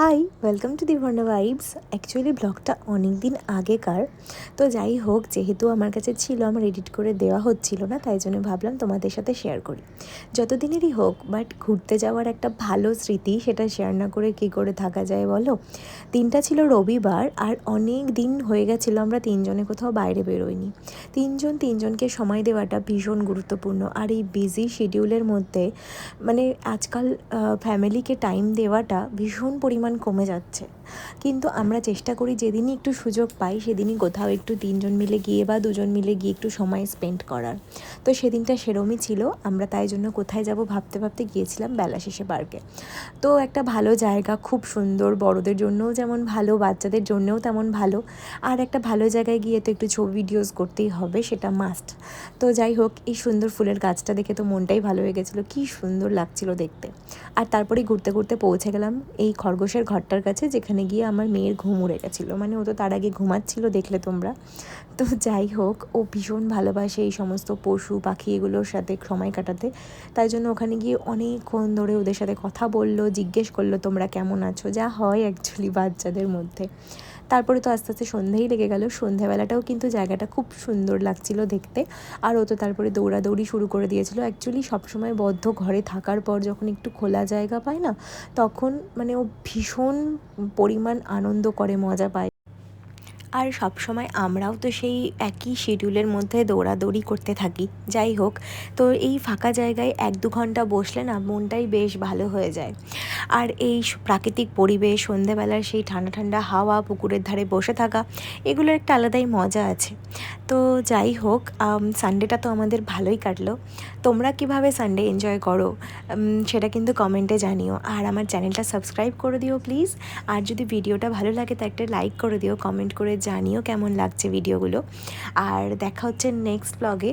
High, welcome to Divarna vibes. Actually ব্লগটা অনেক দিন আগেকার, তো যাই হোক, যেহেতু আমার কাছে ছিল, আমার এডিট করে দেওয়া হচ্ছিল না, তাই জন্য ভাবলাম তোমাদের সাথে শেয়ার করি। যতদিনেরই হোক, বাট ঘুরতে যাওয়ার একটা ভালো স্মৃতি, সেটা শেয়ার না করে কী করে থাকা যায় বলো। দিনটা ছিল রবিবার, আর অনেক দিন হয়ে গেছিলো আমরা তিনজনে কোথাও বাইরে বেরোইনি। তিনজনকে সময় দেওয়াটা ভীষণ গুরুত্বপূর্ণ, আর এই বিজি শিডিউলের মধ্যে মানে আজকাল ফ্যামিলিকে টাইম দেওয়াটা ভীষণ পরিমাণ কমে যাচ্ছে। কিন্তু আমরা চেষ্টা করি যেদিনই একটু সুযোগ পাই সেদিনই কোথাও একটু তিনজন মিলে গিয়ে বা দুজন মিলে গিয়ে একটু সময় স্পেন্ড করার। তো সেদিনটা সেরমই ছিল। আমরা তাই জন্য কোথায় যাব ভাবতে ভাবতে গিয়েছিলাম বেলা শেষে পার্কে। তো একটা ভালো জায়গা, খুব সুন্দর, বড়দের জন্যও যেমন ভালো, বাচ্চাদের জন্যও তেমন ভালো। আর একটা ভালো জায়গায় গিয়ে তো একটু ছবি ভিডিওস করতেই হবে, সেটা মাস্ট। তো যাই হোক, এই সুন্দর ফুলের গাছটা দেখে তো মনটাই ভালো হয়ে গেছিলো, কী সুন্দর লাগছিল দেখতে। আর তারপরে ঘুরতে ঘুরতে পৌঁছে গেলাম এই খরগোশের ঘরটার কাছে, যেখানে গিয়ে আমার মেয়ের ঘুম উড়ে গেছিলো, মানে ও তো তার আগে ঘুমাচ্ছিল, দেখলে তোমরা। তো যাই হোক, ও ভীষণ ভালোবাসে এই সমস্ত পশু পাখি এগুলোর সাথে সময় কাটাতে। তাই জন্য ওখানে গিয়ে অনেকক্ষণ ধরে ওদের সাথে কথা বললো, জিজ্ঞেস করলো তোমরা কেমন আছো, যা হয় অ্যাকচুয়ালি বাচ্চাদের মধ্যে। তারপরে তো আস্তে আস্তে সন্ধেই লেগে গেল। সন্ধেবেলাটাও কিন্তু জায়গাটা খুব সুন্দর লাগছিল দেখতে। আর ও তো তারপরে দৌড়াদৌড়ি শুরু করে দিয়েছিল। অ্যাকচুয়ালি সবসময় বদ্ধ ঘরে থাকার পর যখন একটু খোলা জায়গা পায় না, তখন মানে ও ভীষণ পরিমাণ আনন্দ করে, মজা পায়। আর সবসময় আমরাও তো সেই একই শিডিউলের মধ্যে দৌড়াদৌড়ি করতে থাকি। যাই হোক, তো এই ফাঁকা জায়গায় 1-2 ঘন্টা বসলে না মনটাই বেশ ভালো হয়ে যায়। আর এই প্রাকৃতিক পরিবেশ, সন্ধেবেলার সেই ঠান্ডা ঠান্ডা হাওয়া, পুকুরের ধারে বসে থাকা, এগুলোর একটা আলাদাই মজা আছে। তো যাই হোক, সানডেটা তো আমাদের ভালোই কাটলো। তোমরা কিভাবে সানডে এনজয় করো সেটা কিন্তু কমেন্টে জানিও। আর আমার চ্যানেলটা সাবস্ক্রাইব করে দিও প্লিজ। আর যদি ভিডিওটা ভালো লাগে তো একটা লাইক করে দিও, কমেন্ট করে জানিও কেমন লাগছে ভিডিওগুলো। আর দেখা হচ্ছে নেক্সট ব্লগে।